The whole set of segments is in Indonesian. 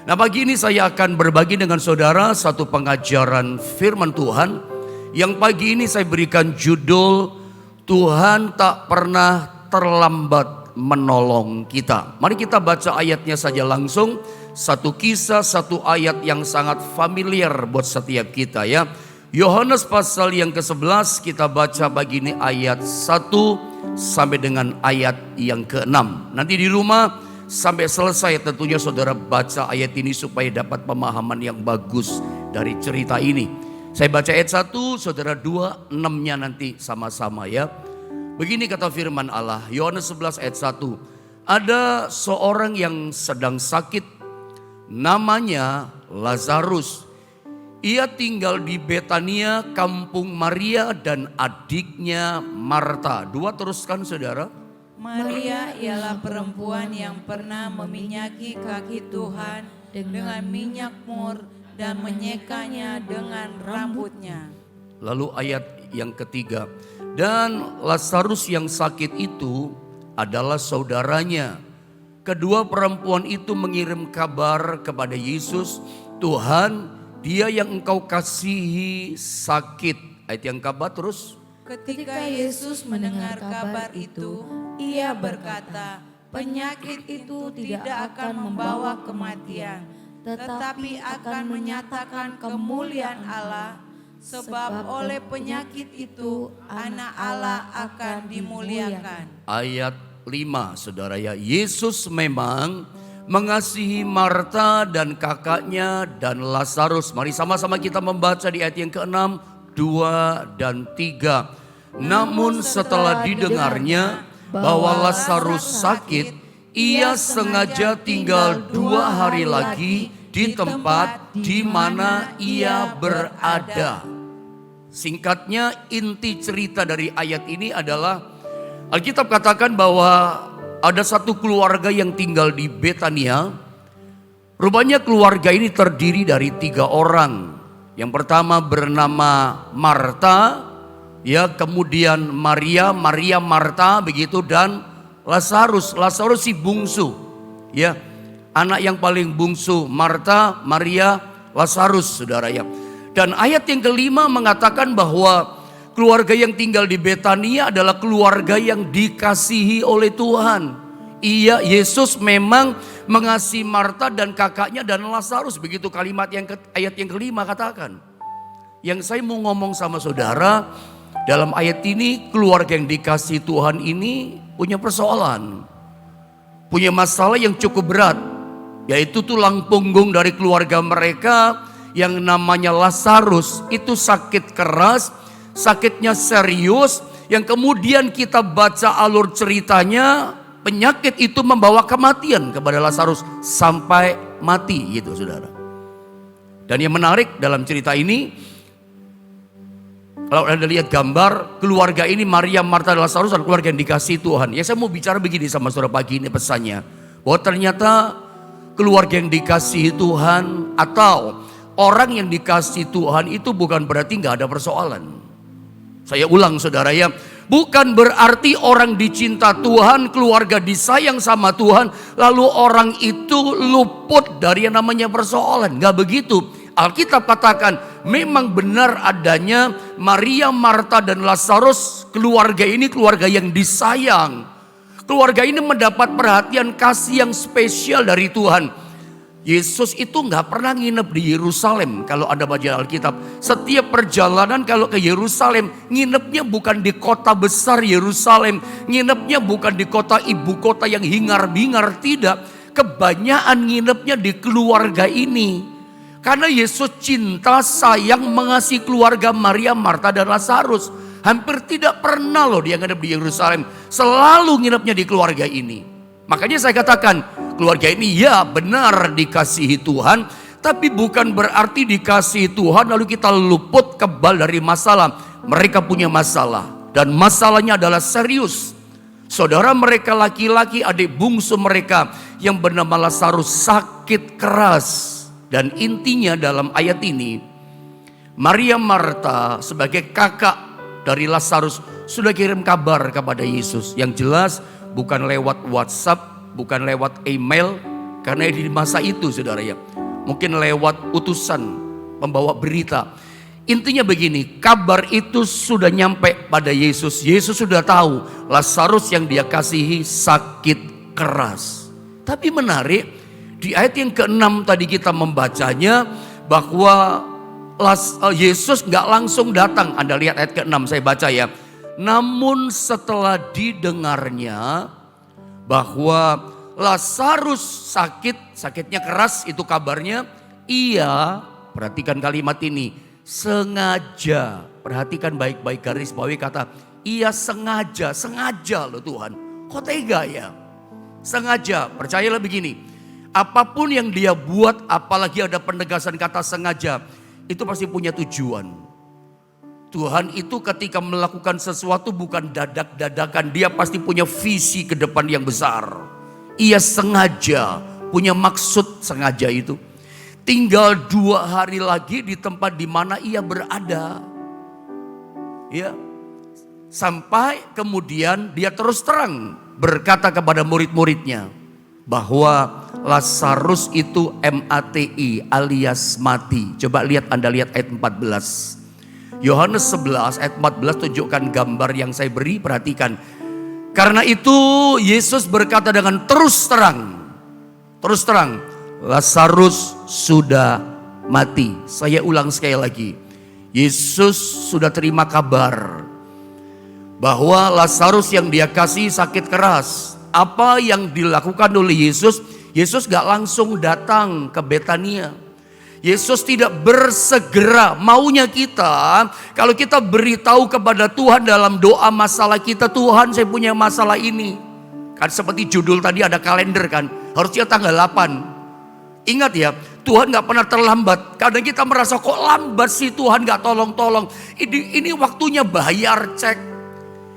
Nah, pagi ini saya akan berbagi dengan saudara satu pengajaran firman Tuhan yang pagi ini saya berikan judul Tuhan tak pernah terlambat menolong kita. Mari kita baca ayatnya saja langsung. Satu kisah, satu ayat yang sangat familiar buat setiap kita ya. Yohanes pasal yang ke-11 kita baca pagi ini ayat 1 sampai dengan ayat yang ke-6. Nanti di rumah sampai selesai tentunya saudara baca ayat ini supaya dapat pemahaman yang bagus dari cerita ini. Saya baca ayat 1, saudara 2, 6-nya nanti sama-sama ya. Begini kata firman Allah, Yohanes 11 ayat 1. Ada seorang yang sedang sakit, namanya Lazarus. Ia tinggal di Betania, kampung Maria dan adiknya Marta. 2 teruskan saudara. Maria ialah perempuan yang pernah meminyaki kaki Tuhan dengan minyak mur dan menyekanya dengan rambutnya. Lalu ayat yang ketiga. Dan Lazarus yang sakit itu adalah saudaranya. Kedua perempuan itu mengirim kabar kepada Yesus, Tuhan, dia yang engkau kasihi sakit. Ayat yang kabar terus. Ketika Yesus mendengar kabar itu, ia berkata, penyakit itu tidak akan membawa kematian, tetapi akan menyatakan kemuliaan Allah, sebab oleh penyakit itu anak Allah akan dimuliakan. Ayat 5 saudara ya, Yesus memang mengasihi Marta dan kakaknya dan Lazarus. Mari sama-sama kita membaca di ayat yang ke-6, 2 dan 3. Namun setelah didengarnya bahwa Lazarus sakit, ia sengaja tinggal 2 hari lagi di tempat di mana ia berada. Singkatnya inti cerita dari ayat ini adalah Alkitab katakan bahwa ada satu keluarga yang tinggal di Betania. Rupanya keluarga ini terdiri dari 3 orang. Yang pertama bernama Marta, ya, kemudian Maria, Marta begitu, dan Lazarus. Lazarus si bungsu, ya, anak yang paling bungsu. Marta, Maria, Lazarus, saudara ya. Dan ayat yang kelima mengatakan bahwa keluarga yang tinggal di Betania adalah keluarga yang dikasihi oleh Tuhan. Iya, Yesus memang mengasihi Marta dan kakaknya dan Lazarus. Begitu kalimat ayat yang kelima katakan. Yang saya mau ngomong sama saudara, dalam ayat ini keluarga yang dikasihi Tuhan ini punya persoalan. Punya masalah yang cukup berat. Yaitu tulang punggung dari keluarga mereka yang namanya Lazarus itu sakit keras. Sakitnya serius, yang kemudian kita baca alur ceritanya, penyakit itu membawa kematian kepada Lazarus sampai mati gitu saudara. Dan yang menarik dalam cerita ini, kalau Anda lihat gambar keluarga ini, Maria, Marta, dan Lazarus adalah keluarga yang dikasihi Tuhan. Ya, saya mau bicara begini sama saudara pagi ini pesannya, bahwa ternyata keluarga yang dikasihi Tuhan atau orang yang dikasihi Tuhan itu bukan berarti nggak ada persoalan. Saya ulang saudara ya, bukan berarti orang dicinta Tuhan, keluarga disayang sama Tuhan, lalu orang itu luput dari yang namanya persoalan. Gak begitu. Alkitab katakan memang benar adanya Maria, Marta dan Lazarus. Keluarga ini keluarga yang disayang. Keluarga ini mendapat perhatian kasih yang spesial dari Tuhan. Yesus itu nggak pernah nginep di Yerusalem. Kalau Anda baca Alkitab, setiap perjalanan kalau ke Yerusalem, nginepnya bukan di kota besar Yerusalem, nginepnya bukan di kota ibu kota yang hingar-bingar, tidak. Kebanyakan nginepnya di keluarga ini. Karena Yesus cinta, sayang, mengasihi keluarga Maria, Marta dan Lazarus. Hampir tidak pernah loh dia nginep di Yerusalem, selalu nginepnya di keluarga ini. Makanya saya katakan keluarga ini ya benar dikasihi Tuhan, tapi bukan berarti dikasihi Tuhan lalu kita luput kebal dari masalah. Mereka punya masalah dan masalahnya adalah serius. Saudara mereka laki-laki, adik bungsu mereka yang bernama Lazarus sakit keras. Dan intinya dalam ayat ini, Maria Marta sebagai kakak dari Lazarus sudah kirim kabar kepada Yesus. Yang jelas bukan lewat WhatsApp, bukan lewat email, Karena di masa itu saudara ya, mungkin lewat utusan membawa berita. Intinya begini, kabar itu sudah nyampe pada Yesus. Yesus sudah tahu Lazarus yang dia kasihi sakit keras. Tapi menarik, di ayat yang ke-6 tadi kita membacanya bahwa Yesus gak langsung datang. Anda lihat ayat ke-6, saya baca ya. Namun setelah didengarnya bahwa Lazarus sakitnya keras, itu kabarnya, ia, perhatikan kalimat ini, sengaja, perhatikan baik-baik garis bawahi kata, ia sengaja loh Tuhan. Kok tega ya? Sengaja, percayalah begini, apapun yang dia buat, apalagi ada penegasan kata sengaja, itu pasti punya tujuan. Tuhan itu ketika melakukan sesuatu bukan dadak-dadakan, dia pasti punya visi ke depan yang besar. Ia sengaja, punya maksud sengaja itu. Tinggal 2 hari lagi di tempat di mana ia berada. Ya. Sampai kemudian dia terus terang berkata kepada murid-muridnya bahwa Lazarus itu MATI alias mati. Coba Anda lihat ayat 14. Yohanes 11 ayat 14 tunjukkan gambar yang saya beri, perhatikan. Karena itu Yesus berkata dengan terus terang, Lazarus sudah mati. Saya ulang sekali lagi, Yesus sudah terima kabar bahwa Lazarus yang dia kasih sakit keras. Apa yang dilakukan oleh Yesus? Yesus gak langsung datang ke Betania. Yesus tidak bersegera. Maunya kita, kalau kita beritahu kepada Tuhan dalam doa masalah kita, Tuhan saya punya masalah ini. Kan seperti judul tadi ada kalender kan, harusnya tanggal 8. Ingat ya, Tuhan gak pernah terlambat. Kadang kita merasa kok lambat sih Tuhan gak tolong-tolong. Ini waktunya bayar cek.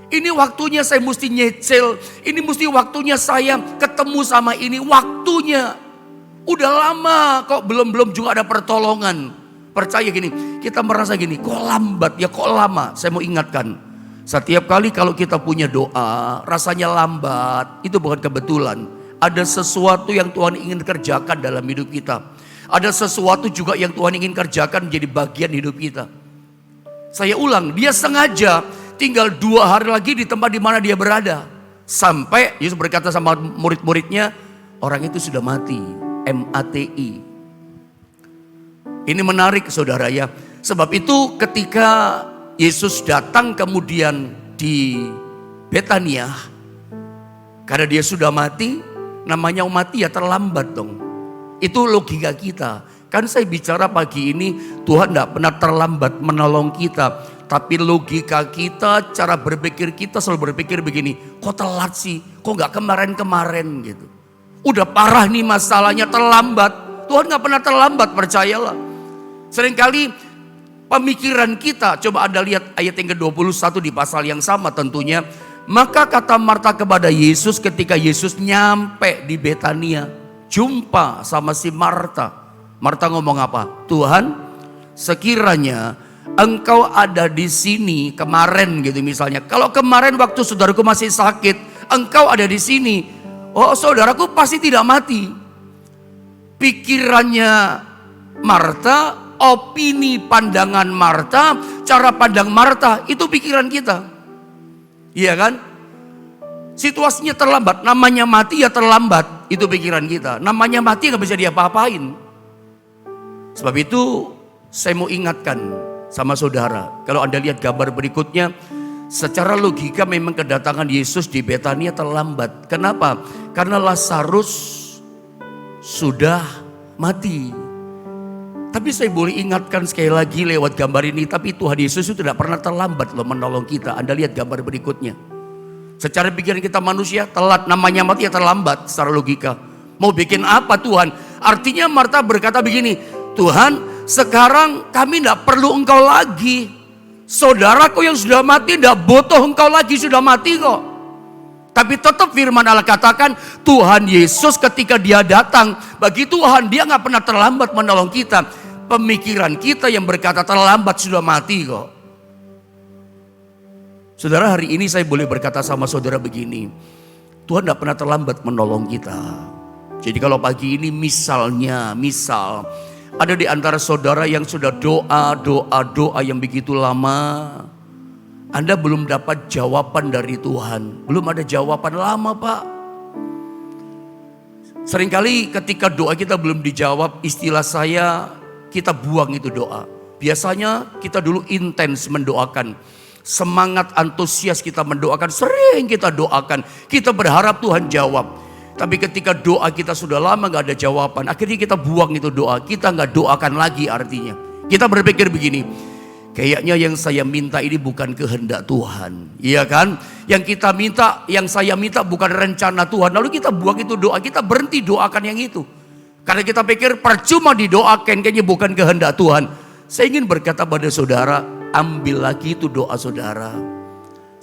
Ini waktunya saya mesti nyecil. Ini mesti waktunya saya ketemu sama ini. Waktunya. Udah lama kok belum juga ada pertolongan. Percaya gini, kita merasa gini, kok lambat ya, kok lama. Saya mau ingatkan, setiap kali kalau kita punya doa rasanya lambat, itu bukan kebetulan. Ada sesuatu yang Tuhan ingin kerjakan dalam hidup kita. Ada sesuatu juga yang Tuhan ingin kerjakan menjadi bagian hidup kita. Saya ulang, dia sengaja tinggal 2 hari lagi di tempat di mana dia berada. Sampai Yesus berkata sama murid-muridnya, orang itu sudah mati. MATI. Ini menarik saudara ya. Sebab itu ketika Yesus datang kemudian di Betania, karena dia sudah mati, namanya mati ya terlambat dong. Itu logika kita. Kan saya bicara pagi ini, Tuhan tidak pernah terlambat menolong kita. Tapi logika kita, cara berpikir kita selalu berpikir begini, kok telat sih, kok gak kemarin-kemarin gitu. Udah parah nih masalahnya, terlambat. Tuhan gak pernah terlambat, percayalah. Seringkali pemikiran kita, coba Anda lihat ayat yang ke-21 di pasal yang sama tentunya. Maka kata Marta kepada Yesus ketika Yesus nyampe di Betania, jumpa sama si Marta. Marta ngomong apa? Tuhan, sekiranya engkau ada di sini kemarin gitu misalnya. Kalau kemarin waktu saudaraku masih sakit, engkau ada di sini. Oh saudaraku pasti tidak mati. Pikirannya Marta, opini pandangan Marta, cara pandang Marta, itu pikiran kita. Iya kan? Situasinya terlambat, namanya mati ya terlambat, itu pikiran kita. Namanya mati gak bisa diapa-apain. Sebab itu saya mau ingatkan sama saudara, kalau Anda lihat gambar berikutnya, secara logika memang kedatangan Yesus di Betania terlambat. Kenapa? Karena Lazarus sudah mati. Tapi saya boleh ingatkan sekali lagi lewat gambar ini, tapi Tuhan Yesus itu tidak pernah terlambat loh menolong kita. Anda lihat gambar berikutnya. Secara pikiran kita manusia telat, namanya mati ya terlambat secara logika. Mau bikin apa Tuhan? Artinya Marta berkata begini, Tuhan sekarang kami tidak perlu engkau lagi. Saudaraku yang sudah mati tidak butuh engkau lagi, sudah mati kok. Tapi tetap firman Allah katakan Tuhan Yesus ketika dia datang, bagi Tuhan dia gak pernah terlambat menolong kita. Pemikiran kita yang berkata terlambat, sudah mati kok. Saudara, hari ini saya boleh berkata sama saudara begini, Tuhan gak pernah terlambat menolong kita. Jadi kalau pagi ini misal ada di antara saudara yang sudah doa yang begitu lama, Anda belum dapat jawaban dari Tuhan. Belum ada jawaban lama, Pak. Seringkali ketika doa kita belum dijawab, istilah saya, kita buang itu doa. Biasanya kita dulu intens mendoakan. Semangat antusias kita mendoakan, sering kita doakan. Kita berharap Tuhan jawab. Tapi ketika doa kita sudah lama gak ada jawaban, akhirnya kita buang itu doa. Kita gak doakan lagi artinya. Kita berpikir begini, kayaknya yang saya minta ini bukan kehendak Tuhan. Iya kan? Yang saya minta bukan rencana Tuhan. Lalu kita buang itu doa, kita berhenti doakan yang itu. Karena kita pikir percuma didoakan, kayaknya bukan kehendak Tuhan. Saya ingin berkata pada saudara, ambil lagi itu doa saudara.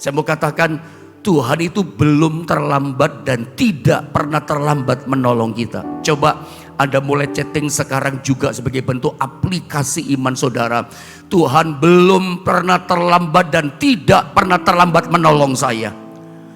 Saya mau katakan, Tuhan itu belum terlambat dan tidak pernah terlambat menolong kita. Coba Anda mulai chatting sekarang juga sebagai bentuk aplikasi iman saudara. Tuhan belum pernah terlambat dan tidak pernah terlambat menolong saya.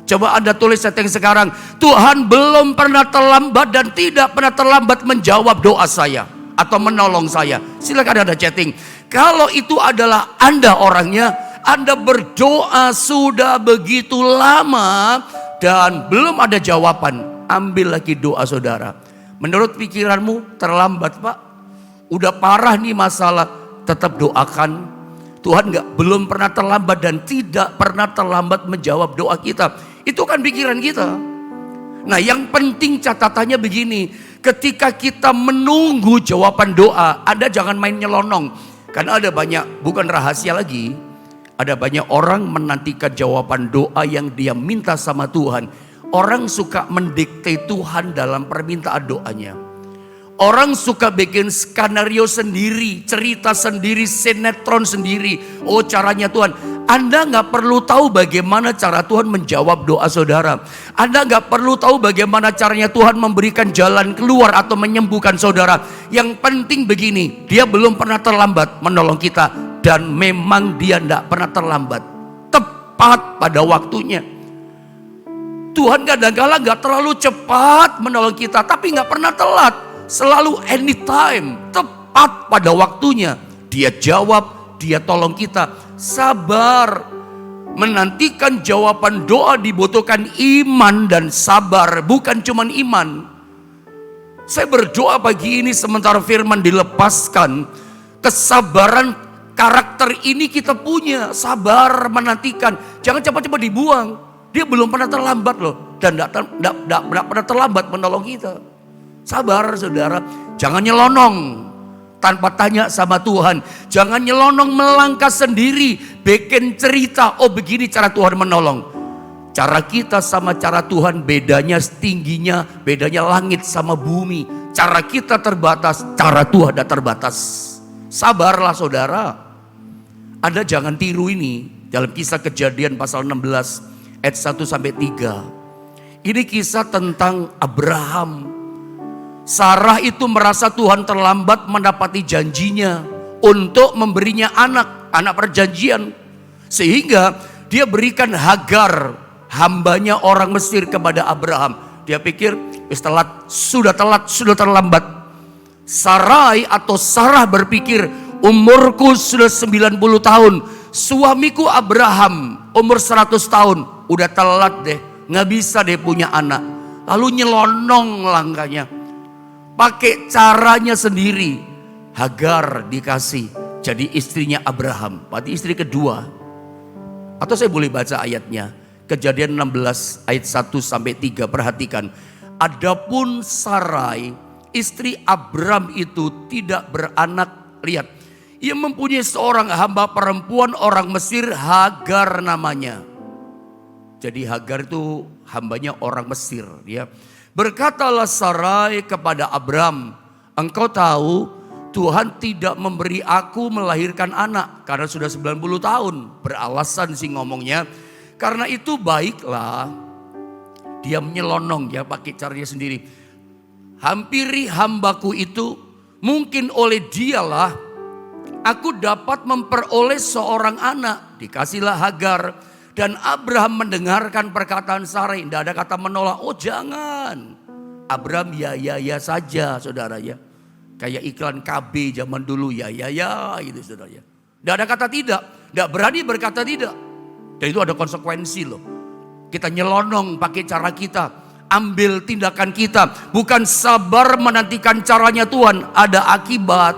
Coba Anda tulis chatting sekarang. Tuhan belum pernah terlambat dan tidak pernah terlambat menjawab doa saya atau menolong saya. Silakan Anda chatting. Kalau itu adalah Anda orangnya, Anda berdoa sudah begitu lama dan belum ada jawaban. Ambil lagi doa saudara. Menurut pikiranmu terlambat, Pak? Udah parah nih masalah, tetap doakan. Tuhan belum pernah terlambat dan tidak pernah terlambat menjawab doa kita. Itu kan pikiran kita. Nah, yang penting catatannya begini. Ketika kita menunggu jawaban doa, Anda jangan main nyelonong. Karena ada banyak, bukan rahasia lagi. Ada banyak orang menantikan jawaban doa yang dia minta sama Tuhan. Orang suka mendikte Tuhan dalam permintaan doanya. Orang suka bikin skenario sendiri, cerita sendiri, sinetron sendiri. Oh, caranya Tuhan. Anda gak perlu tahu bagaimana cara Tuhan menjawab doa saudara. Anda gak perlu tahu bagaimana caranya Tuhan memberikan jalan keluar atau menyembuhkan saudara. Yang penting begini, dia belum pernah terlambat menolong kita. Dan memang dia tidak pernah terlambat. Tepat pada waktunya. Tuhan kadang-kadang gak terlalu cepat menolong kita, tapi gak pernah telat. Selalu anytime, tepat pada waktunya. Dia jawab, dia tolong kita. Sabar. Menantikan jawaban doa dibutuhkan iman dan sabar. Bukan cuma iman. Saya berdoa pagi ini sementara firman dilepaskan. Kesabaran karakter ini kita punya, sabar menantikan, jangan cepat-cepat dibuang. Dia belum pernah terlambat loh, dan tidak pernah terlambat menolong kita. Sabar saudara, jangan nyelonong tanpa tanya sama Tuhan. Jangan nyelonong melangkah sendiri, bikin cerita, oh begini cara Tuhan menolong. Cara kita sama cara Tuhan bedanya tingginya, bedanya langit sama bumi. Cara kita terbatas, cara Tuhan tidak terbatas. Sabarlah saudara. Anda jangan tiru ini dalam kisah Kejadian pasal 16 ayat 1 sampai 3. Ini kisah tentang Abraham. Sarah itu merasa Tuhan terlambat mendapati janjinya untuk memberinya anak perjanjian. Sehingga dia berikan Hagar, hambanya orang Mesir kepada Abraham. Dia pikir sudah terlambat. Sarai atau Sarah berpikir, umurku sudah 90 tahun. Suamiku Abraham umur 100 tahun. Udah telat deh. Gak bisa deh punya anak. Lalu nyelonong langkahnya. Pakai caranya sendiri. Hagar dikasih jadi istrinya Abraham. Berarti istri kedua. Atau saya boleh baca ayatnya. Kejadian 16 ayat 1 sampai 3. Perhatikan. Adapun Sarai, istri Abram itu tidak beranak. Lihat. Ia mempunyai seorang hamba perempuan orang Mesir, Hagar namanya. Jadi Hagar itu hambanya orang Mesir. Ya. Berkatalah Sarai kepada Abram, engkau tahu Tuhan tidak memberi aku melahirkan anak karena sudah 90 tahun. Beralasan sih ngomongnya. Karena itu baiklah, dia menyelonong ya pakai caranya sendiri. Hampiri hambaku itu, mungkin oleh dialah aku dapat memperoleh seorang anak. Dikasihlah Hagar. Dan Abraham mendengarkan perkataan Sarai. Tidak ada kata menolak. Oh jangan. Abraham ya saja saudara ya. Kayak iklan KB zaman dulu ya gitu saudara ya. Tidak ada kata tidak, tidak berani berkata tidak. Dan itu ada konsekuensi loh. Kita nyelonong pakai cara kita, ambil tindakan kita, bukan sabar menantikan caranya Tuhan, ada akibat.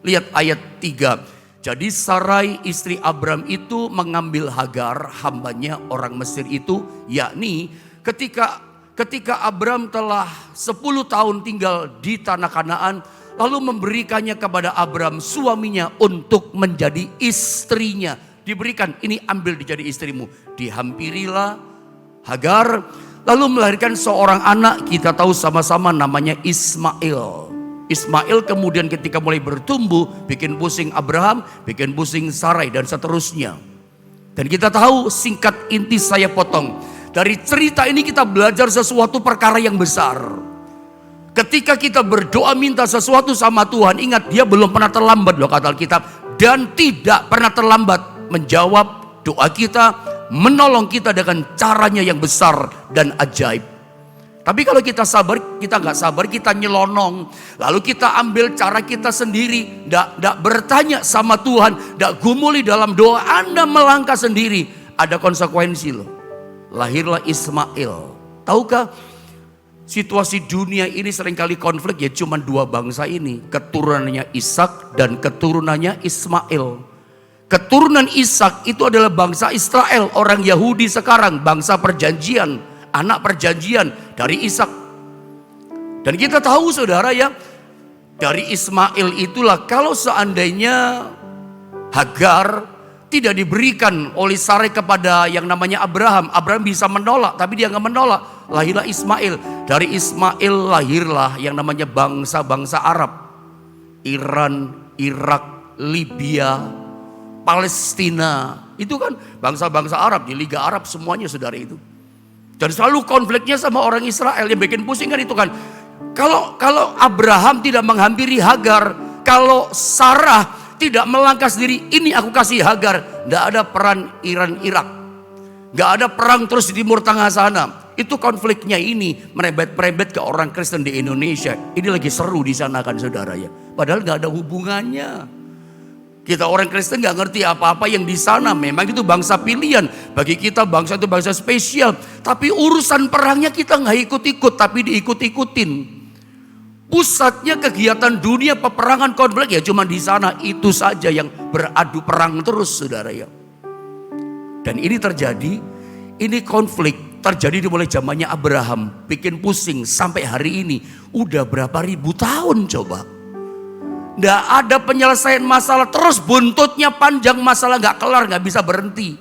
Lihat ayat 3. Jadi Sarai istri Abraham itu mengambil Hagar, hambanya orang Mesir itu, yakni ketika Abraham telah 10 tahun tinggal di tanah Kanaan, lalu memberikannya kepada Abraham suaminya untuk menjadi istrinya. Diberikan, ini ambil dijadi istrimu. Dihampirilah Hagar, lalu melahirkan seorang anak, kita tahu sama-sama namanya Ismail. Ismail kemudian ketika mulai bertumbuh, bikin pusing Abraham, bikin pusing Sarai dan seterusnya. Dan kita tahu, singkat inti saya potong. Dari cerita ini kita belajar sesuatu perkara yang besar. Ketika kita berdoa minta sesuatu sama Tuhan, ingat dia belum pernah terlambat loh kata Alkitab. Dan tidak pernah terlambat menjawab doa kita, menolong kita dengan caranya yang besar dan ajaib. Tapi kalau kita sabar, kita nggak sabar, kita nyelonong. Lalu kita ambil cara kita sendiri. Nggak bertanya sama Tuhan, nggak gumuli dalam doa, Anda melangkah sendiri. Ada konsekuensi loh. Lahirlah Ismail. Tahukah situasi dunia ini seringkali konflik ya cuma dua bangsa ini. Keturunannya Ishak dan keturunannya Ismail. Keturunan Ishak itu adalah bangsa Israel, orang Yahudi sekarang, bangsa perjanjian. Anak perjanjian dari Ishak. Dan kita tahu saudara ya, dari Ismail itulah kalau seandainya Hagar tidak diberikan oleh Sarai kepada yang namanya Abraham, Abraham bisa menolak, tapi dia nggak menolak. Lahirlah Ismail. Dari Ismail lahirlah yang namanya bangsa-bangsa Arab. Iran, Irak, Libya, Palestina. Itu kan bangsa-bangsa Arab, di Liga Arab semuanya saudara itu. Dan selalu konfliknya sama orang Israel, yang bikin pusing kan itu kan. Kalau Abraham tidak menghampiri Hagar, kalau Sarah tidak melangkah sendiri, ini aku kasih Hagar. Tidak ada peran Iran Irak, nggak ada perang terus di Timur Tengah sana. Itu konfliknya ini merembet ke orang Kristen di Indonesia. Ini lagi seru di sana kan saudara ya. Padahal nggak ada hubungannya. Kita orang Kristen nggak ngerti apa-apa yang di sana. Memang itu bangsa pilihan. Bagi kita bangsa itu bangsa spesial. Tapi urusan perangnya kita nggak ikut-ikut, tapi diikut-ikutin. Pusatnya kegiatan dunia peperangan konflik ya cuma di sana. Itu saja yang beradu perang terus saudara ya. Dan ini terjadi, ini konflik terjadi dimulai zamannya Abraham. Bikin pusing sampai hari ini. Udah berapa ribu tahun coba. Nggak ada penyelesaian masalah, terus buntutnya panjang, masalah nggak kelar, nggak bisa berhenti.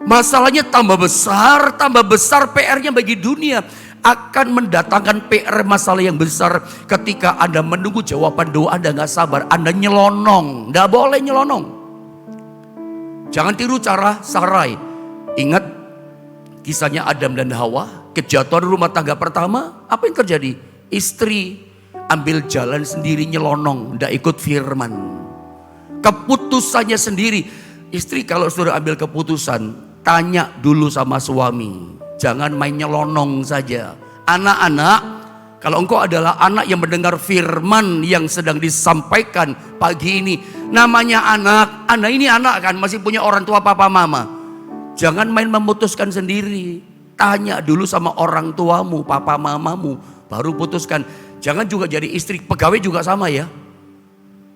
Masalahnya tambah besar PR-nya bagi dunia. Akan mendatangkan PR masalah yang besar ketika Anda menunggu jawaban doa Anda nggak sabar, Anda nyelonong. Nggak boleh nyelonong. Jangan tiru cara Sarai. Ingat kisahnya Adam dan Hawa, kejatuhan rumah tangga pertama, apa yang terjadi? Istri ambil jalan sendiri nyelonong, tidak ikut firman. Keputusannya sendiri. Istri kalau sudah ambil keputusan, tanya dulu sama suami. Jangan main nyelonong saja. Anak-anak, kalau engkau adalah anak yang mendengar firman yang sedang disampaikan pagi ini. Namanya anak ini anak kan, masih punya orang tua papa mama. Jangan main memutuskan sendiri. Tanya dulu sama orang tuamu, papa mamamu, baru putuskan. Jangan juga jadi istri, pegawai juga sama ya.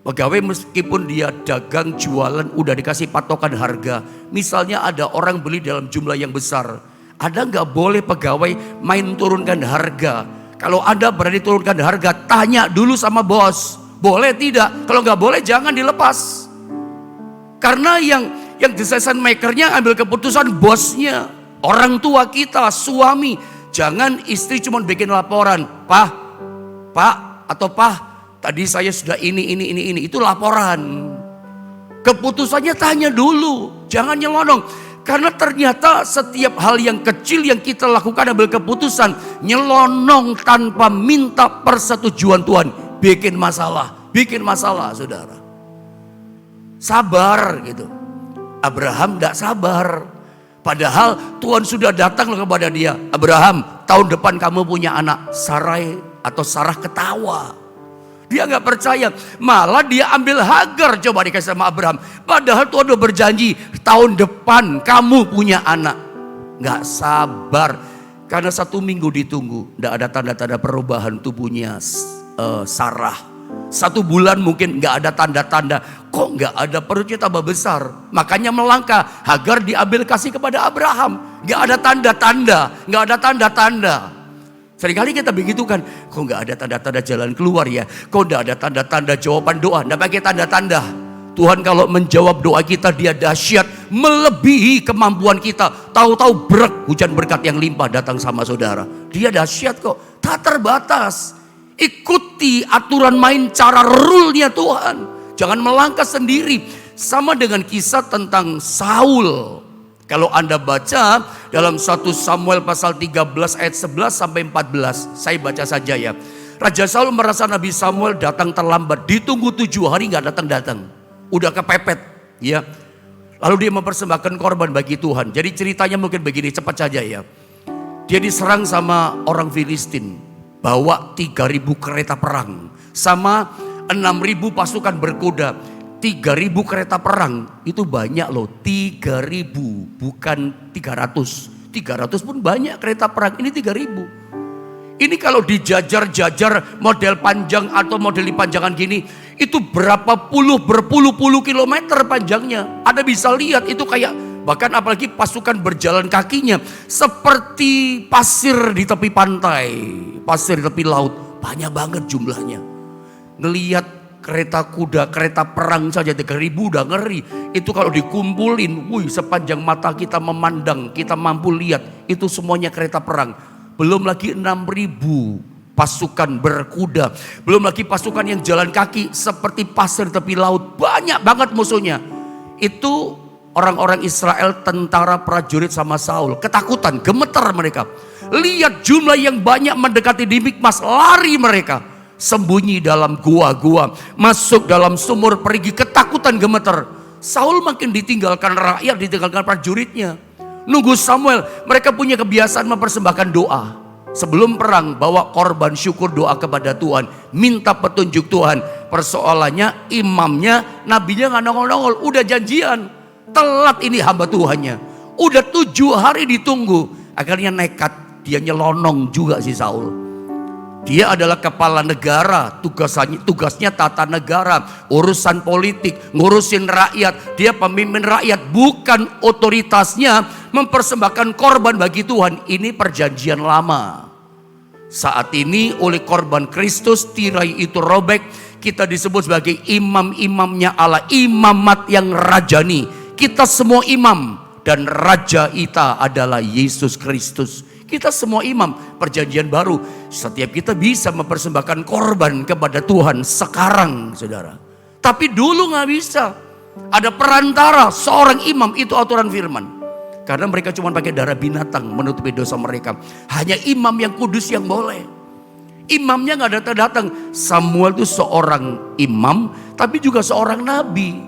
Pegawai meskipun dia dagang jualan udah dikasih patokan harga. Misalnya ada orang beli dalam jumlah yang besar. Ada nggak boleh pegawai main turunkan harga. Kalau Anda berani turunkan harga, tanya dulu sama bos. Boleh tidak? Kalau nggak boleh jangan dilepas. Karena yang decision makernya ambil keputusan bosnya. Orang tua kita, suami. Jangan istri cuma bikin laporan. Pak atau Pak, tadi saya sudah ini, itu laporan. Keputusannya tanya dulu, jangan nyelonong. Karena ternyata setiap hal yang kecil yang kita lakukan ambil keputusan, nyelonong tanpa minta persetujuan Tuhan, bikin masalah saudara. Sabar gitu. Abraham tidak sabar. Padahal Tuhan sudah datang kepada dia. Abraham, tahun depan kamu punya anak. Sarai atau Sarah ketawa. Dia nggak percaya, malah dia ambil Hagar coba dikasih sama Abraham. Padahal Tuhan udah berjanji tahun depan kamu punya anak. Nggak sabar, karena 1 minggu ditunggu, nggak ada tanda-tanda perubahan tubuhnya Sarah. 1 bulan mungkin nggak ada tanda-tanda, kok nggak ada, perutnya tambah besar. Makanya melangkah, Hagar diambil kasih kepada Abraham. Nggak ada tanda-tanda, nggak ada tanda-tanda. Seringkali kita begitu kan, kok nggak ada tanda-tanda jalan keluar ya, kok nggak ada tanda-tanda jawaban doa, nggak pakai tanda-tanda. Tuhan kalau menjawab doa kita, dia dahsyat, melebihi kemampuan kita. Tahu-tahu hujan berkat yang limpah datang sama saudara. Dia dahsyat kok, tak terbatas. Ikuti aturan main cara rule-nya Tuhan. Jangan melangkah sendiri. Sama dengan kisah tentang Saul. Kalau Anda baca dalam 1 Samuel pasal 13 ayat 11 sampai 14. Saya baca saja ya. Raja Saul merasa Nabi Samuel datang terlambat. Ditunggu 7 hari gak datang-datang. Udah kepepet ya. Lalu dia mempersembahkan korban bagi Tuhan. Jadi ceritanya mungkin begini, cepat saja ya. Dia diserang sama orang Filistin. Bawa 3.000 kereta perang. Sama 6.000 pasukan berkuda. 3.000 kereta perang itu banyak loh, 3.000 bukan 300. 300 pun banyak kereta perang, ini 3.000. Ini kalau dijajar-jajar model panjang atau model dipanjangan gini, itu berpuluh-puluh kilometer panjangnya. Anda bisa lihat itu kayak, bahkan apalagi pasukan berjalan kakinya, seperti pasir di tepi pantai, pasir di tepi laut, banyak banget jumlahnya. Ngelihat kereta kuda, kereta perang saja 3.000 udah ngeri. Itu kalau dikumpulin, sepanjang mata kita memandang, kita mampu lihat, itu semuanya kereta perang. Belum lagi 6.000 pasukan berkuda. Belum lagi pasukan yang jalan kaki seperti pasir tepi laut. Banyak banget musuhnya. Itu orang-orang Israel, tentara prajurit sama Saul. Ketakutan, gemetar mereka. Lihat jumlah yang banyak mendekati di Mikmas, lari mereka. Sembunyi dalam gua-gua, masuk dalam sumur perigi, ketakutan gemeter. Saul makin ditinggalkan rakyat, ditinggalkan prajuritnya. Nunggu Samuel, mereka punya kebiasaan mempersembahkan doa. Sebelum perang bawa korban syukur, doa kepada Tuhan, minta petunjuk Tuhan. Persoalannya imamnya, nabinya gak nongol-nongol, udah janjian. Telat ini hamba Tuhannya. Udah 7 hari ditunggu, akhirnya nekat, dia nyelonong juga si Saul. Dia adalah kepala negara, tugasnya tata negara, urusan politik, ngurusin rakyat. Dia pemimpin rakyat, bukan otoritasnya mempersembahkan korban bagi Tuhan. Ini perjanjian lama. Saat ini oleh korban Kristus, tirai itu robek. Kita disebut sebagai imam-imamnya Allah, imamat yang rajani. Kita semua imam dan raja kita adalah Yesus Kristus. Kita semua imam, perjanjian baru. Setiap kita bisa mempersembahkan korban kepada Tuhan sekarang, saudara. Tapi dulu gak bisa. Ada perantara, seorang imam, itu aturan firman. Karena mereka cuma pakai darah binatang menutupi dosa mereka. Hanya imam yang kudus yang boleh. Imamnya gak datang-datang. Samuel itu seorang imam, tapi juga seorang nabi.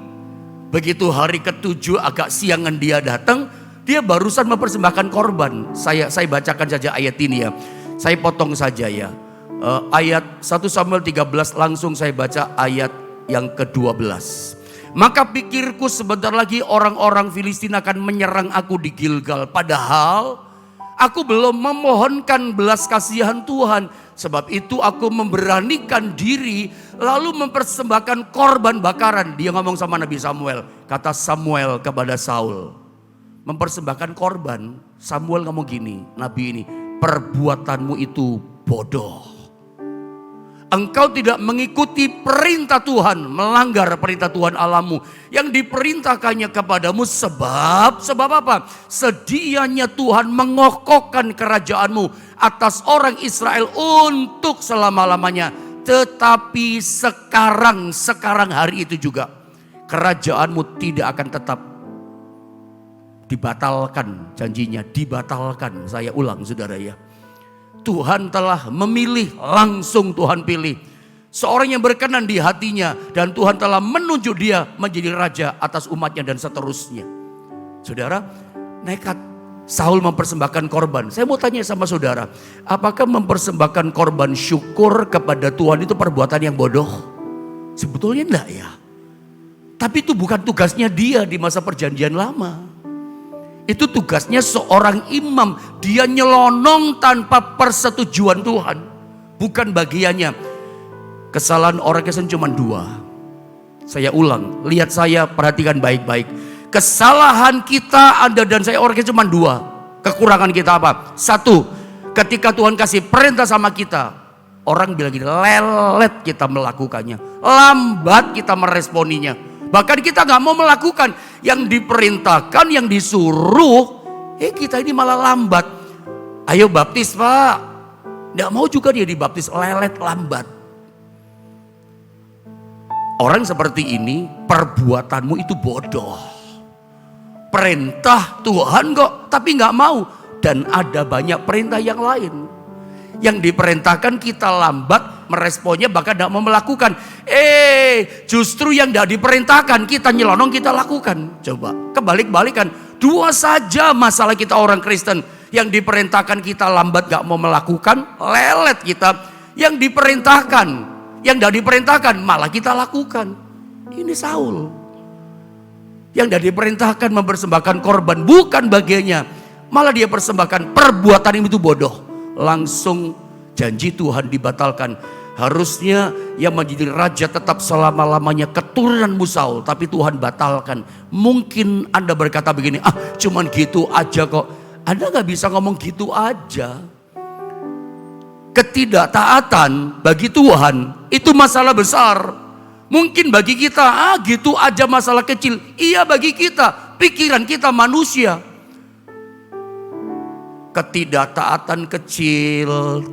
Begitu hari ke-7 agak siangan dia datang, dia barusan mempersembahkan korban. Saya bacakan saja ayat ini ya. Saya potong saja ya. Ayat 1 Samuel 13 langsung saya baca ayat yang ke-12. Maka pikirku sebentar lagi orang-orang Filistin akan menyerang aku di Gilgal. Padahal aku belum memohonkan belas kasihan Tuhan. Sebab itu aku memberanikan diri lalu mempersembahkan korban bakaran. Dia ngomong sama Nabi Samuel. Kata Samuel kepada Saul, mempersembahkan korban. Samuel ngomong gini, Nabi ini, perbuatanmu itu bodoh. Engkau tidak mengikuti perintah Tuhan, melanggar perintah Tuhan Allahmu yang diperintahkannya kepadamu. Sebab apa? Sedianya Tuhan mengokohkan kerajaanmu atas orang Israel untuk selama-lamanya. Tetapi sekarang hari itu juga kerajaanmu tidak akan tetap. Dibatalkan janjinya, dibatalkan. Saya ulang saudara ya. Tuhan telah memilih, langsung Tuhan pilih seorang yang berkenan di hatinya. Dan Tuhan telah menunjuk dia menjadi raja atas umatnya dan seterusnya. Saudara, nekat. Saul mempersembahkan korban. Saya mau tanya sama saudara, apakah mempersembahkan korban syukur kepada Tuhan itu perbuatan yang bodoh? Sebetulnya enggak ya. Tapi itu bukan tugasnya dia di masa perjanjian lama. Itu tugasnya seorang imam. Dia nyelonong tanpa persetujuan Tuhan. Bukan bagiannya. Kesalahan orang Kristen cuma 2. Saya ulang, lihat saya, perhatikan baik-baik. Kesalahan kita, Anda dan saya orang Kristen cuma 2. Kekurangan kita apa? 1, ketika Tuhan kasih perintah sama kita, orang bilang gini, lelet kita melakukannya. Lambat kita meresponinya. Bahkan kita gak mau melakukan yang diperintahkan, yang disuruh. Kita ini malah lambat. Ayo baptis Pak. Gak mau juga dia dibaptis, lelet, lambat. Orang seperti ini, perbuatanmu itu bodoh. Perintah Tuhan kok, tapi gak mau. Dan ada banyak perintah yang lain. Yang diperintahkan kita lambat meresponnya, bahkan tidak mau melakukan. Justru yang tidak diperintahkan kita nyelonong, kita lakukan. Coba kebalik-balikan. 2 saja masalah kita orang Kristen. Yang diperintahkan kita lambat gak mau melakukan, lelet kita. Yang diperintahkan, yang tidak diperintahkan malah kita lakukan. Ini Saul. Yang tidak diperintahkan mempersembahkan korban, bukan bagiannya. Malah dia persembahkan, perbuatan itu bodoh. Langsung janji Tuhan dibatalkan. Harusnya yang menjadi raja tetap selama-lamanya keturunanmu Saul, tapi Tuhan batalkan. Mungkin Anda berkata begini, cuman gitu aja kok. Anda gak bisa ngomong gitu aja. Ketidaktaatan bagi Tuhan itu masalah besar. Mungkin bagi kita, gitu aja masalah kecil. Iya bagi kita, pikiran kita manusia. Ketidaktaatan kecil,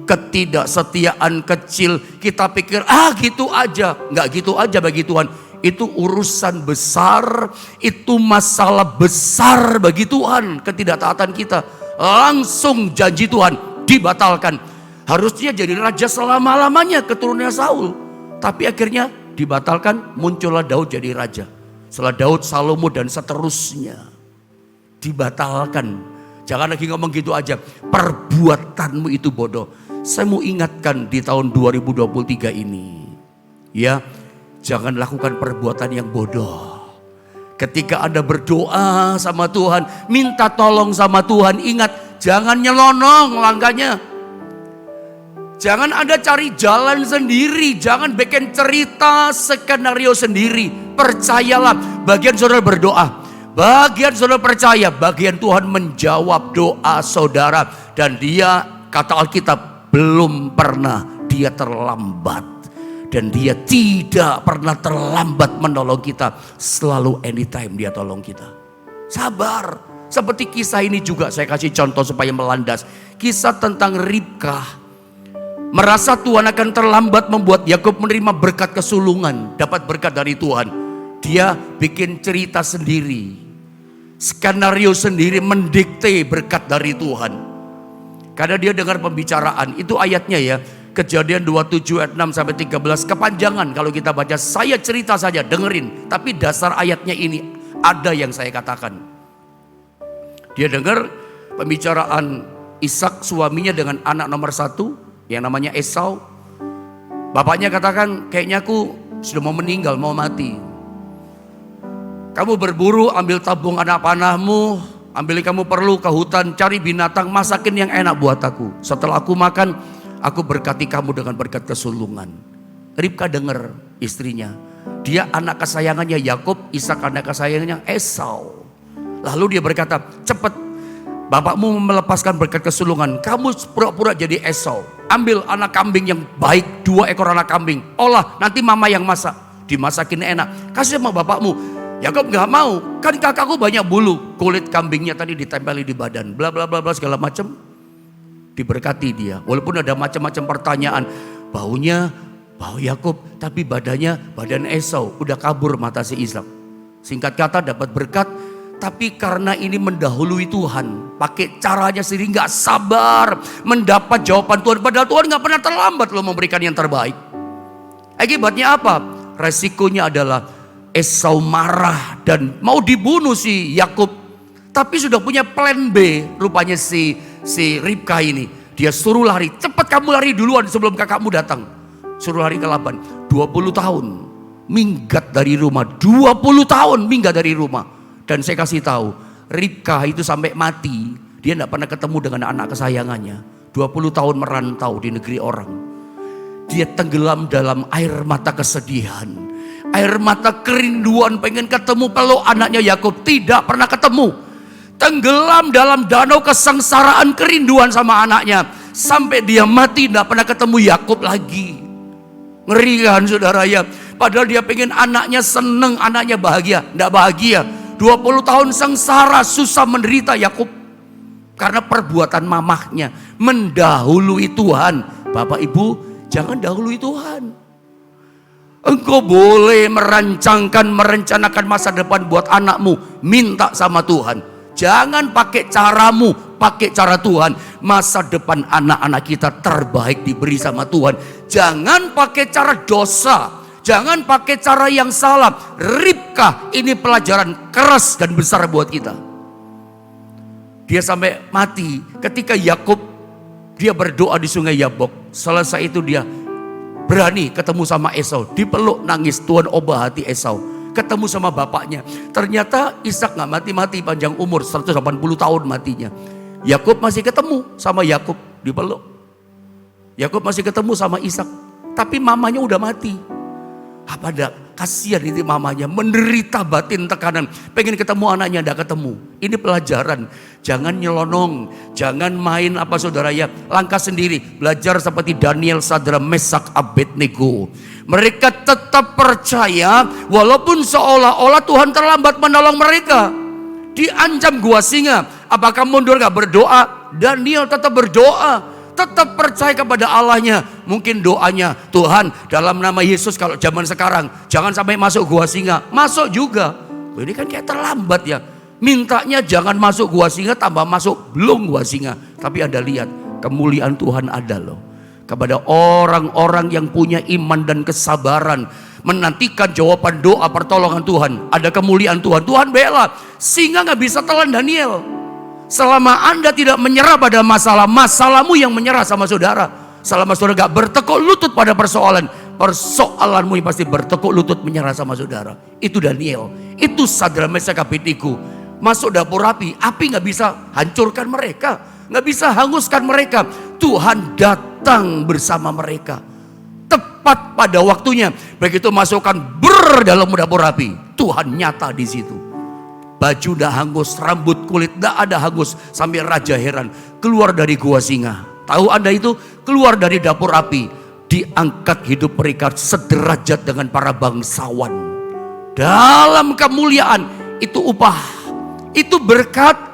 ketidaksetiaan kecil, kita pikir gitu aja. Nggak gitu aja bagi Tuhan. Itu urusan besar, itu masalah besar bagi Tuhan. Ketidaktaatan kita, langsung janji Tuhan dibatalkan. Harusnya jadi raja selama-lamanya keturunannya Saul, tapi akhirnya dibatalkan. Muncullah Daud jadi raja. Setelah Daud, Salomo dan seterusnya dibatalkan. Jangan lagi ngomong gitu aja. Perbuatanmu itu bodoh. Saya mau ingatkan di tahun 2023 ini. Ya, jangan lakukan perbuatan yang bodoh. Ketika Anda berdoa sama Tuhan, minta tolong sama Tuhan, ingat, jangan nyelonong langkahnya. Jangan Anda cari jalan sendiri. Jangan bikin cerita, skenario sendiri. Percayalah, bagian saudara berdoa. Bagian saudara percaya, bagian Tuhan menjawab doa saudara. Dan dia, kata Alkitab, belum pernah dia terlambat. Dan dia tidak pernah terlambat menolong kita. Selalu anytime dia tolong kita. Sabar. Seperti kisah ini juga saya kasih contoh supaya melandas. Kisah tentang Ribkah. Merasa Tuhan akan terlambat membuat Yakub menerima berkat kesulungan. Dapat berkat dari Tuhan. Dia bikin cerita sendiri. Skenario sendiri, mendikte berkat dari Tuhan. Karena dia dengar pembicaraan. Itu ayatnya ya. Kejadian 27 ayat 6 sampai 13. Kepanjangan kalau kita baca. Saya cerita saja, dengerin. Tapi dasar ayatnya ini ada yang saya katakan. Dia dengar pembicaraan Ishak suaminya dengan anak nomor 1 yang namanya Esau. Bapaknya katakan, kayaknya aku sudah mau meninggal, mau mati. Kamu berburu, ambil tabung anak panahmu, ambil kamu perlu ke hutan, cari binatang, masakin yang enak buat aku. Setelah aku makan, aku berkati kamu dengan berkat kesulungan. Ribka dengar istrinya. Dia anak kesayangannya Yakub, Ishak anak kesayangannya Esau. Lalu dia berkata, cepat, bapakmu melepaskan berkat kesulungan. Kamu pura-pura jadi Esau. Ambil anak kambing yang baik, 2 ekor anak kambing. Olah, nanti mama yang masak. Dimasakin enak. Kasih sama bapakmu. Yakub gak mau, kan kakakku banyak bulu, kulit kambingnya tadi ditempeli di badan, bla bla bla bla segala macam. Diberkati dia, walaupun ada macam-macam pertanyaan, baunya bau Yakub, tapi badannya badan Esau, udah kabur mata si Ishak. Singkat kata dapat berkat, tapi karena ini mendahului Tuhan, pakai caranya sendiri, gak sabar mendapat jawaban Tuhan. Padahal Tuhan gak pernah terlambat loh memberikan yang terbaik. Akibatnya apa? Resikonya adalah Esau marah dan mau dibunuh si Yakub. Tapi sudah punya plan B rupanya si Ribka ini. Dia suruh lari, cepat kamu lari duluan sebelum kakakmu datang. Suruh lari ke Laban. 20 tahun minggat dari rumah. 20 tahun minggat dari rumah. Dan saya kasih tahu, Ribka itu sampai mati, dia tidak pernah ketemu dengan anak kesayangannya. 20 tahun merantau di negeri orang. Dia tenggelam dalam air mata kesedihan. Air mata kerinduan pengen ketemu peluk anaknya Yakub, tidak pernah ketemu. Tenggelam dalam danau kesengsaraan kerinduan sama anaknya. Sampai dia mati tidak pernah ketemu Yakub lagi. Ngeri kan saudara ya. Padahal dia pengen anaknya seneng, anaknya bahagia. Tidak bahagia. 20 tahun sengsara, susah menderita Yakub. Karena perbuatan mamahnya mendahului Tuhan. Bapak Ibu, jangan dahului Tuhan. Engkau boleh merencanakan masa depan buat anakmu. Minta sama Tuhan. Jangan pakai caramu, pakai cara Tuhan. Masa depan anak-anak kita terbaik diberi sama Tuhan. Jangan pakai cara dosa. Jangan pakai cara yang salah. Ribka, ini pelajaran keras dan besar buat kita. Dia sampai mati ketika Yakub dia berdoa di sungai Yabok. Selesai itu dia berani ketemu sama Esau. Dipeluk nangis, Tuhan ubah hati Esau. Ketemu sama bapaknya. Ternyata Ishak gak mati-mati, panjang umur 180 tahun matinya. Yakub masih ketemu sama Yakub, dipeluk. Yakub masih ketemu sama Ishak. Tapi mamanya udah mati. Apa ada kasihan itu mamanya, menderita batin tekanan. Pengen ketemu anaknya, gak ketemu. Ini pelajaran. Jangan nyelonong, jangan main apa saudara ya. Langkah sendiri, belajar seperti Daniel, Sadra, Mesak, Abednego. Mereka tetap percaya walaupun seolah-olah Tuhan terlambat menolong mereka. Diancam gua singa, apakah mundur gak berdoa? Daniel tetap berdoa, tetap percaya kepada Allahnya. Mungkin doanya, Tuhan dalam nama Yesus kalau zaman sekarang jangan sampai masuk gua singa. Masuk juga. Ini kan kayak terlambat ya. Mintanya jangan masuk gua singa, tambah masuk belum gua singa. Tapi Anda lihat kemuliaan Tuhan ada loh. Kepada orang-orang yang punya iman dan kesabaran, menantikan jawaban doa pertolongan Tuhan. Ada kemuliaan Tuhan. Tuhan bela, singa gak bisa telan Daniel. Selama Anda tidak menyerah pada masalah, masalahmu yang menyerah sama saudara. Selama saudara gak bertekuk lutut pada persoalanmu yang pasti bertekuk lutut menyerah sama saudara. Itu Daniel, itu Sadra, Mesak, Abednego. Masuk dapur api gak bisa hancurkan mereka, gak bisa hanguskan mereka. Tuhan datang bersama mereka tepat pada waktunya. Begitu masukkan dalam dapur api, Tuhan nyata di situ. Baju dah hangus, rambut kulit dah ada hangus, sampai raja heran. Keluar dari gua singa. Tahu Anda itu? Keluar dari dapur api, diangkat hidup mereka sederajat dengan para bangsawan. Dalam kemuliaan itu upah, itu berkat.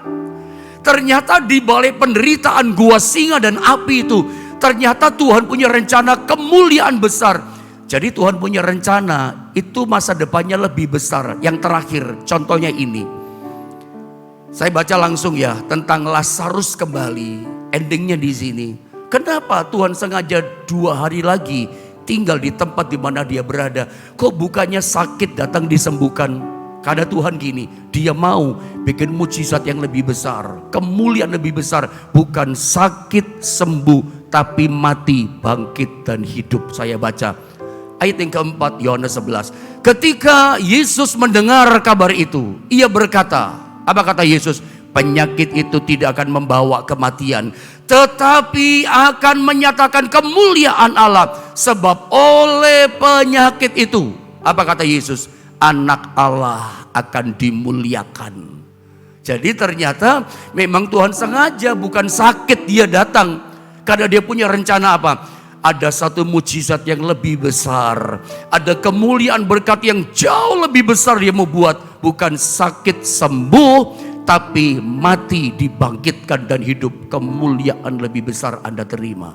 Ternyata di balik penderitaan gua singa dan api itu, ternyata Tuhan punya rencana kemuliaan besar. Jadi Tuhan punya rencana, itu masa depannya lebih besar. Yang terakhir, contohnya ini. Saya baca langsung ya tentang Lazarus kembali. Endingnya di sini. Kenapa Tuhan sengaja 2 hari lagi tinggal di tempat di mana dia berada? Kok bukannya sakit datang disembuhkan? Karena Tuhan gini, dia mau bikin mujizat yang lebih besar, kemuliaan lebih besar. Bukan sakit sembuh, tapi mati, bangkit dan hidup. Saya baca ayat yang keempat, Yohanes 11. Ketika Yesus mendengar kabar itu, ia berkata, apa kata Yesus? Penyakit itu tidak akan membawa kematian, tetapi akan menyatakan kemuliaan Allah. Sebab oleh penyakit itu, apa kata Yesus? Anak Allah akan dimuliakan. Jadi ternyata memang Tuhan sengaja, bukan sakit dia datang. Karena dia punya rencana apa? Ada satu mujizat yang lebih besar. Ada kemuliaan berkat yang jauh lebih besar dia mau buat. Bukan sakit sembuh, tapi mati dibangkitkan dan hidup. Kemuliaan lebih besar Anda terima.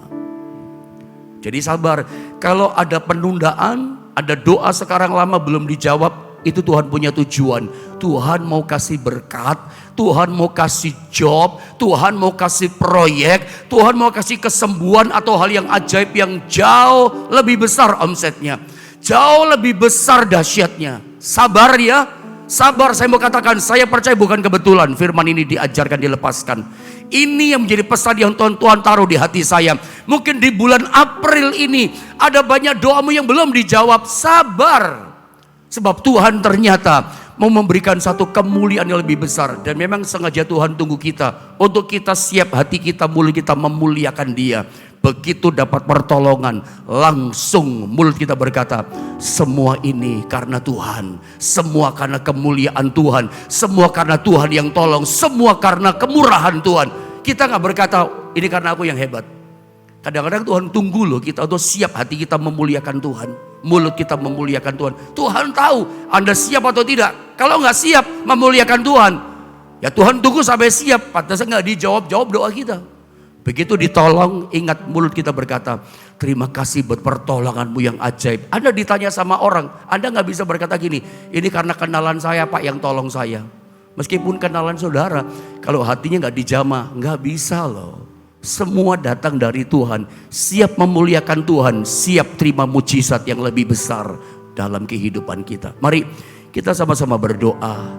Jadi sabar. Kalau ada penundaan, ada doa sekarang lama belum dijawab, itu Tuhan punya tujuan. Tuhan mau kasih berkat, Tuhan mau kasih job, Tuhan mau kasih proyek, Tuhan mau kasih kesembuhan atau hal yang ajaib yang jauh lebih besar omsetnya, jauh lebih besar dahsyatnya. Sabar ya, Sabar, saya mau katakan, saya percaya bukan kebetulan firman ini diajarkan, dilepaskan. Ini yang menjadi pesan yang Tuhan taruh di hati saya. Mungkin di bulan April ini ada banyak doamu yang belum dijawab. Sabar. Sebab Tuhan ternyata mau memberikan satu kemuliaan yang lebih besar. Dan memang sengaja Tuhan tunggu kita untuk kita siap, hati kita, mulut kita memuliakan Dia. Begitu dapat pertolongan, langsung mulut kita berkata, semua ini karena Tuhan, semua karena kemuliaan Tuhan, semua karena Tuhan yang tolong, semua karena kemurahan Tuhan. Kita gak berkata, ini karena aku yang hebat. Kadang-kadang Tuhan tunggu loh kita untuk siap, hati kita memuliakan Tuhan, mulut kita memuliakan Tuhan. Tuhan tahu Anda siap atau tidak. Kalau gak siap memuliakan Tuhan, ya Tuhan tunggu sampai siap, pantasnya gak dijawab-jawab doa kita. Begitu ditolong, ingat mulut kita berkata, terima kasih buat pertolonganmu yang ajaib. Anda ditanya sama orang, Anda gak bisa berkata gini, ini karena kenalan saya Pak yang tolong saya. Meskipun kenalan saudara, kalau hatinya gak dijamah, gak bisa loh. Semua datang dari Tuhan, siap memuliakan Tuhan, siap terima mujizat yang lebih besar dalam kehidupan kita. Mari kita sama-sama berdoa.